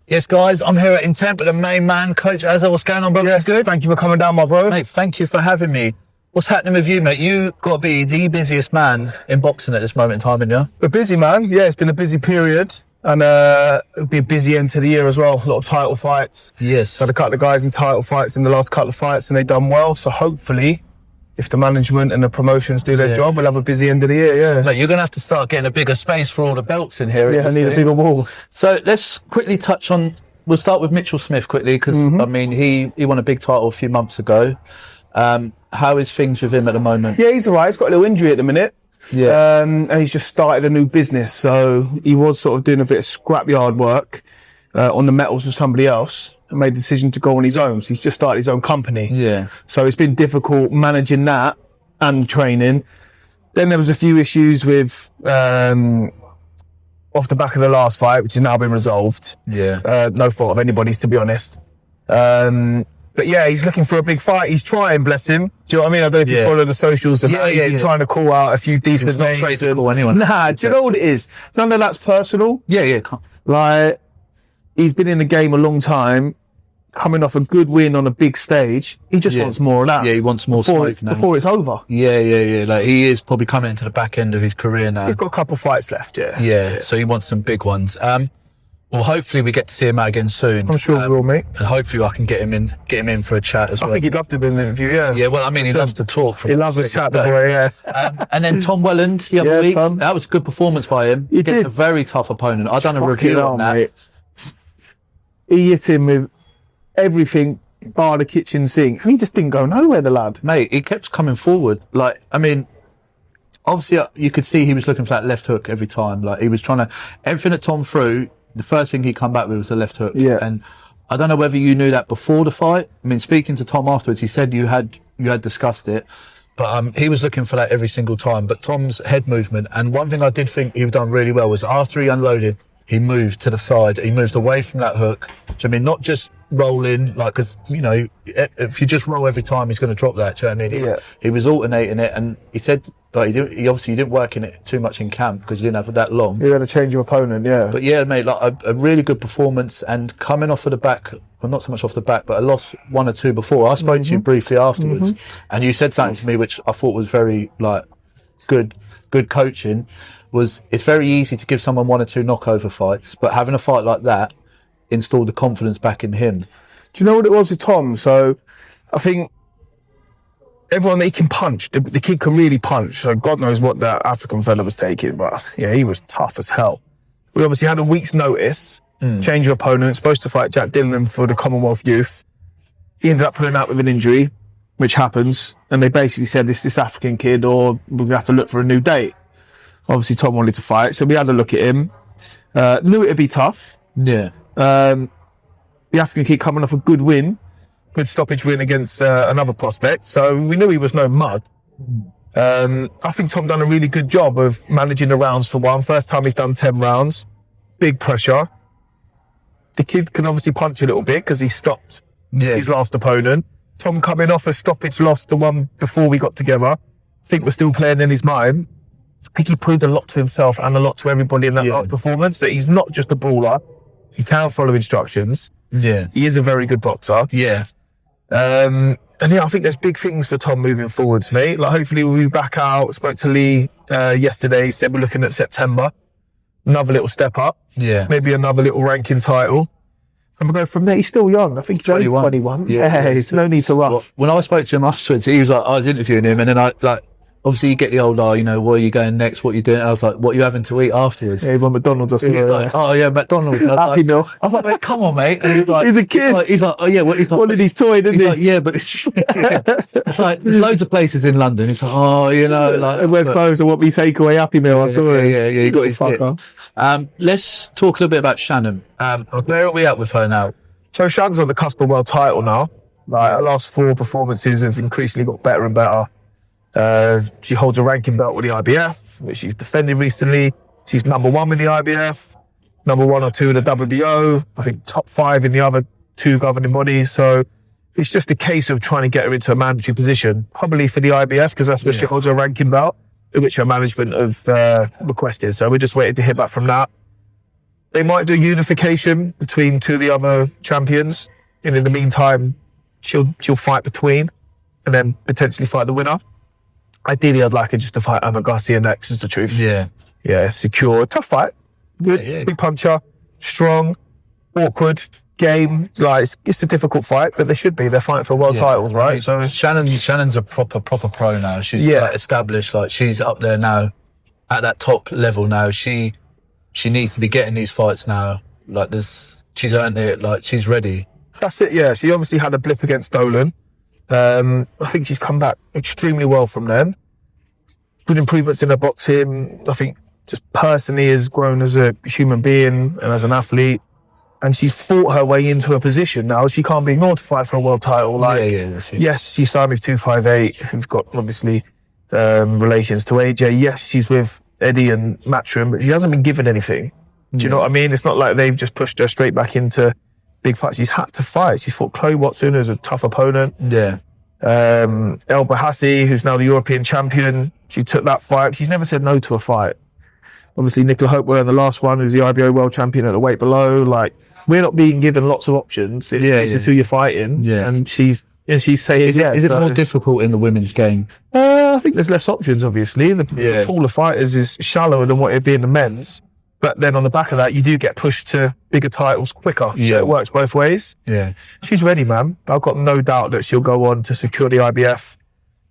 Yes, guys, I'm here at Intent with the main man, Coach Azza. What's going on, brother? Yes, good. Thank you for coming down, my bro. Mate, thank you for having me. What's happening with you, mate? You got to be the busiest man in boxing at this moment in time, innit? We're busy, man. Yeah, it's been a busy period. And it'll be a busy end to the year as well. A lot of title fights. Yes. Had a couple of guys in title fights in the last couple of fights and they've done well. So hopefully, if the management and the promotions do their job, we'll have a busy end of the year, yeah. Mate, you're going to have to start getting a bigger space for all the belts in here. Yeah, I need a bigger wall. So let's quickly touch on... We'll start with Mitchell Smith quickly because, I mean, he won a big title a few months ago. How is things with him at the moment? Yeah, he's all right. He's got a little injury at the minute. Yeah. And he's just started a new business. So he was sort of doing a bit of scrapyard work on the metals with somebody else and made the decision to go on his own. So he's just started his own company. Yeah. So it's been difficult managing that and training. Then there was a few issues with... off the back of the last fight, which has now been resolved. Yeah. No fault of anybody's, to be honest. But yeah, he's looking for a big fight. He's trying, bless him. Do you know what I mean? I don't know if you follow the socials. And he's been trying to call out a few decent names. He's not afraid to call anyone. Nah, do you know what it is? None of that's personal. Yeah. Like, he's been in the game a long time, coming off a good win on a big stage. He just wants more of that. Yeah, he wants more smoke now. Before it's over. Yeah. Like, he is probably coming into the back end of his career now. He's got a couple of fights left, Yeah, so he wants some big ones. Well, hopefully we get to see him out again soon. I'm sure we will, mate. And hopefully I can get him in for a chat as well. I think he'd love to be in an interview, yeah. Yeah, well, I mean, he loves to talk. He loves a chat, the boy, yeah. And then Tom Welland the other week. Tom. That was a good performance by him. He Against did. a very tough opponent. I've done a review on that. Mate. He hit him with everything bar the kitchen sink. And he just didn't go nowhere, the lad. Mate, he kept coming forward. Like, I mean, obviously you could see he was looking for that left hook every time. Like, he was trying to... Everything that Tom threw, the first thing he come back with was the left hook. Yeah. And I don't know whether you knew that before the fight. I mean, speaking to Tom afterwards, he said you had discussed it. But he was looking for that every single time. But Tom's head movement, and one thing I did think he done really well was after he unloaded, he moved to the side. He moved away from that hook. So, I mean, not just rolling, like, because, you know, if you just roll every time, he's going to drop that. Do you know what I mean? He was alternating it, and he said, like, he obviously didn't work in it too much in camp because he didn't have it that long. You had to change your opponent, yeah. But yeah, mate, like a really good performance, and coming off of the back, well, not so much off the back, but I lost one or two before. I spoke to you briefly afterwards, and you said something to me which I thought was very, like, good coaching. Was it's very easy to give someone one or two knockover fights, but having a fight like that installed the confidence back in him. Do you know what it was with Tom? So I think everyone that he can punch, the kid can really punch. So God knows what that African fella was taking, but yeah, he was tough as hell. We obviously had a week's notice, change of opponent, supposed to fight Jack Dillon for the Commonwealth Youth. He ended up pulling out with an injury, which happens, and they basically said this African kid, or we're gonna have to look for a new date. Obviously, Tom wanted to fight, so we had a look at him. Knew it'd be tough. Yeah. The African kid coming off a good win, good stoppage win against another prospect, so we knew he was no mud. I think Tom done a really good job of managing the rounds for one. First time he's done 10 rounds, big pressure. The kid can obviously punch a little bit because he stopped his last opponent. Tom coming off a stoppage loss, the one before we got together, I think we're still playing in his mind. I think he proved a lot to himself and a lot to everybody in that last performance, that he's not just a brawler. He can follow instructions. Yeah. He is a very good boxer. Yeah. And yeah, I think there's big things for Tom moving forwards, mate. Like, hopefully we'll be back out. Spoke to Lee yesterday. He said we're looking at September. Another little step up. Yeah. Maybe another little ranking title. And we'll go from there. He's still young. I think he's 21. Yeah, there's no need to rush. Well, when I spoke to him afterwards, he was like, I was interviewing him, and then I, like, obviously you get the old, you know, where are you going next, what are you doing? I was like, what are you having to eat afterwards? Yeah, he won McDonald's or something. He was like, oh yeah, McDonald's. Happy Meal. I was like, mate, come on, mate. And he's like, he's a kid. He's like, oh yeah, what? He's like, wanted his toy, didn't he's he? like, yeah, but it's like, there's loads of places in London. It's like, oh, you know, like, And where's clothes and what we take away Happy Meal. I saw it. Yeah, you got his fucker. Let's talk a little bit about Shannon. Where are we at with her now? So Shannon's on the cusp of world title now. Like, her last 4 performances have increasingly got better and better. She holds a ranking belt with the IBF, which she's defended recently. She's number 1 with the IBF, number 1 or 2 in the WBO. I think top 5 in the other 2 governing bodies. So it's just a case of trying to get her into a mandatory position, probably for the IBF, because that's where she holds her ranking belt, which her management have requested. So we're just waiting to hear back from that. They might do unification between two of the other champions, and in the meantime, she'll fight between, and then potentially fight the winner. Ideally, I'd like her just to fight Emma Garcia next. Is the truth? Yeah, secure, tough fight, good, big puncher, strong, awkward game. Like it's a difficult fight, but they should be. They're fighting for world titles, right? I mean, So Shannon's a proper pro now. She's like, established. Like she's up there now, at that top level now. She needs to be getting these fights now. Like she's earned it. Like she's ready. that's it. Yeah, she obviously had a blip against Dolan. I think she's come back extremely well from then. Good improvements in her boxing. I think just personally has grown as a human being and as an athlete. And she's fought her way into a position now. She can't be ignored to fight for a world title. Like, yes, she signed with 258, who've got obviously relations to AJ. Yes, she's with Eddie and Matchroom, but she hasn't been given anything. Do you know what I mean? It's not like they've just pushed her straight back into big fights. She's had to fight. She's fought Chloe Watson, who's a tough opponent. Yeah. El Bahassi, who's now the European champion. She took that fight. She's never said no to a fight. Obviously, Nicola Hopewell in the last one, who's the IBO world champion at the weight below. Like, we're not being given lots of options. It's just who you're fighting. Yeah. And she's saying, is it more difficult in the women's game? I think there's less options, obviously. The pool of fighters is shallower than what it'd be in the men's. But then on the back of that, you do get pushed to bigger titles quicker. So it works both ways. Yeah. She's ready, man. I've got no doubt that she'll go on to secure the IBF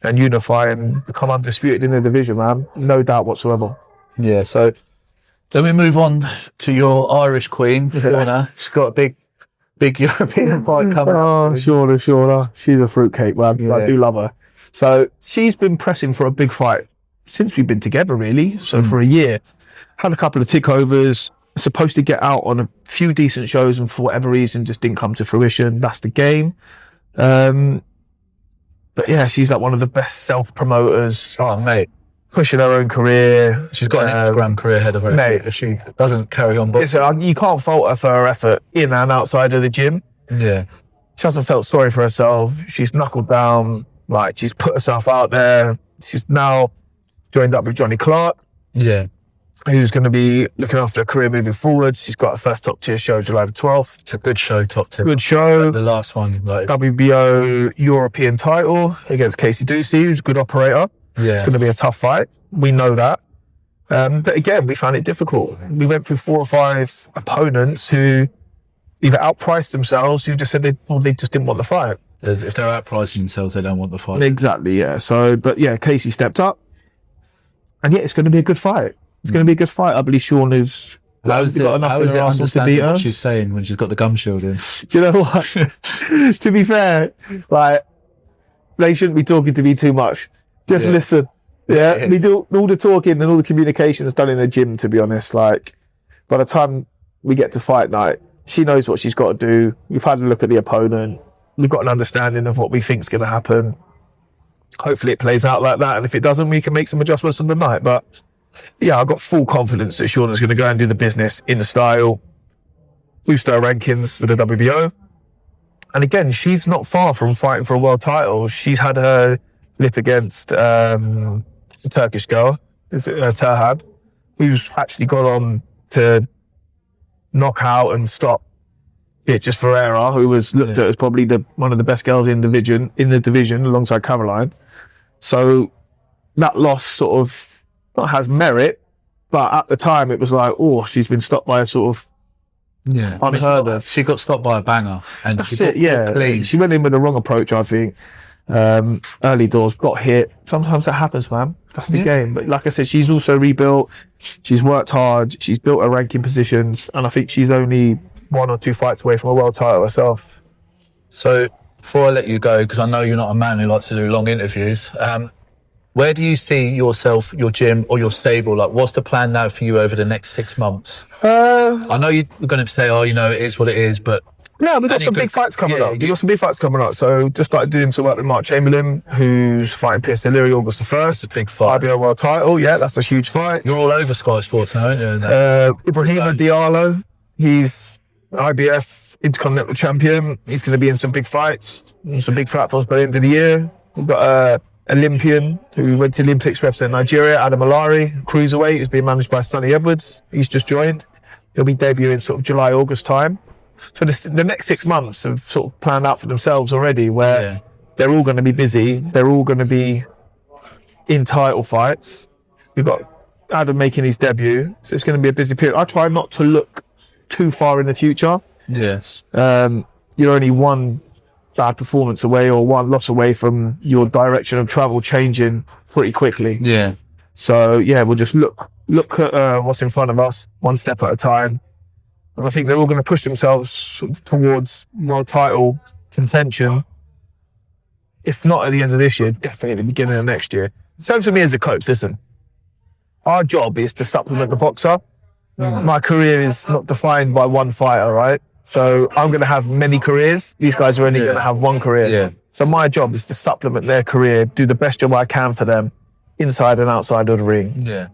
and unify and become undisputed in the division, man. No doubt whatsoever. Yeah, so then we move on to your Irish queen, Fiona. She's got a big European fight coming up. Oh, Shauna. She's a fruitcake, man. Yeah. I do love her. So she's been pressing for a big fight since we've been together, really. So for a year. Had a couple of tickovers, supposed to get out on a few decent shows and for whatever reason just didn't come to fruition. That's the game. But yeah, she's like one of the best self-promoters. Oh, mate. Pushing her own career. She's got an Instagram career ahead of her. Mate, if she doesn't carry on boxing. You can't fault her for her effort in and outside of the gym. Yeah. She hasn't felt sorry for herself. She's knuckled down. Like, she's put herself out there. She's now joined up with Johnny Clark. Yeah. Who's going to be looking after her career moving forward. She's got her first top tier show July the 12th. It's a good show, top tier. Good show. The last one. Like WBO European title against Casey Ducey, who's a good operator. Yeah. It's going to be a tough fight. We know that. But again, we found it difficult. We went through 4 or 5 opponents who either outpriced themselves, who just said they just didn't want the fight. If they're outpricing themselves, they don't want the fight. Exactly, yeah. So, but yeah, Casey stepped up. And yeah, it's going to be a good fight. It's going to be a good fight. I believe Sean has got enough in her arsenal to beat her. What she's saying when she's got the gum shield in? Do you know what? To be fair, like, they shouldn't be talking to me too much. Just listen. Yeah, we do all the talking and all the communication is done in the gym, to be honest. Like, by the time we get to fight night, she knows what she's got to do. We've had a look at the opponent. We've got an understanding of what we think's going to happen. Hopefully it plays out like that. And if it doesn't, we can make some adjustments on the night. But yeah, I've got full confidence that Shauna's going to go and do the business in the style, boost her rankings with the WBO. And again, she's not far from fighting for a world title. She's had her lip against a Turkish girl, Terhad, who's actually gone on to knock out and stop Beatrice Ferreira, who was looked at as probably one of the best girls in the division alongside Caroline. So that loss sort of not has merit, but at the time it was like, oh, she's been stopped by a sort of unheard of. She got stopped by a banger, and that's it. Yeah, clean. She went in with the wrong approach, I think. Early doors, got hit. Sometimes that happens, man. That's the game. But like I said, she's also rebuilt. She's worked hard. She's built her ranking positions, and I think she's only 1 or 2 fights away from a world title herself. So before I let you go, because I know you're not a man who likes to do long interviews, where do you see yourself, your gym or your stable? Like, what's the plan now for you over the next 6 months? I know you're going to say, it is what it is, but... No, we've got some big fights coming up. We've got some big fights coming up. So just started doing some work with Mark Chamberlain, who's fighting Pierce Deliri August the 1st. It's a big fight. IBO world title. Yeah, that's a huge fight. You're all over Sky Sports now, aren't you? Ibrahima Diallo, he's IBF Intercontinental Champion. He's going to be in some big fights, some big platforms by the end of the year. We've got Olympian who went to the Olympics representing Nigeria, Adam Alari, cruiserweight, who's being managed by Sonny Edwards. He's just joined. He'll be debuting sort of July, August time. So the next 6 months have sort of planned out for themselves already, where they're all going to be busy. They're all going to be in title fights. We've got Adam making his debut, so it's going to be a busy period. I try not to look too far in the future. Yes. You're only one bad performance away or one loss away from your direction of travel changing pretty quickly. Yeah. So yeah, we'll just look at what's in front of us, one step at a time. And I think they're all going to push themselves towards world title contention. If not at the end of this year, definitely at the beginning of next year. So for me as a coach, listen, our job is to supplement the boxer. My career is not defined by one fighter, right? So I'm going to have many careers. These guys are only going to have one career. Yeah. So my job is to supplement their career, do the best job I can for them, inside and outside of the ring. Yeah.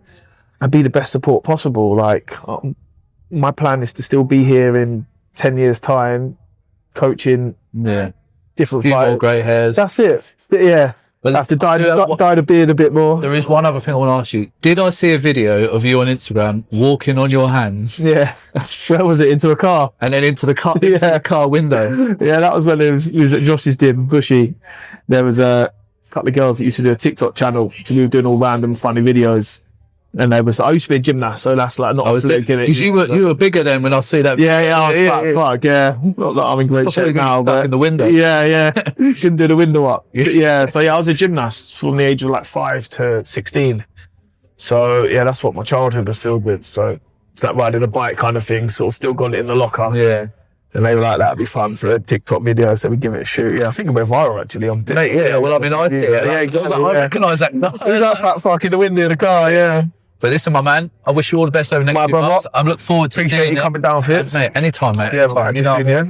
And be the best support possible. Like, my plan is to still be here in 10 years' time, coaching different Few fighters. more grey hairs. That's it. Yeah. But I have to dye the beard a bit more. There is one other thing I want to ask you. Did I see a video of you on Instagram walking on your hands? Yeah. Where was it? Into a car? And then into the car window. Yeah, that was when it was at Josh's gym, Bushy. There was a couple of girls that used to do a TikTok channel to be doing all random funny videos. And I used to be a gymnast, so that's like not a fluke, innit? Because you were bigger then when I see that. I was fat as fuck, yeah. Not that I'm in great shape now, but in the window. Yeah. Couldn't do the window up. So I was a gymnast from the age of like 5 to 16. So yeah, that's what my childhood was filled with. So it's that riding a bike kind of thing, sort of still got it in the locker. Yeah. And they were like, that'd be fun for a TikTok video, so we give it a shoot. Yeah, I think it went viral actually on TikTok. Yeah, well, I mean, I see it. Yeah, exactly. I recognise that. Who's that fat fuck in the window of the car? Yeah. But listen, my man, I wish you all the best over the next few months. I'm looking forward to Appreciate you coming down, Fitz. Mate, anytime, mate. Yeah, Anytime. man.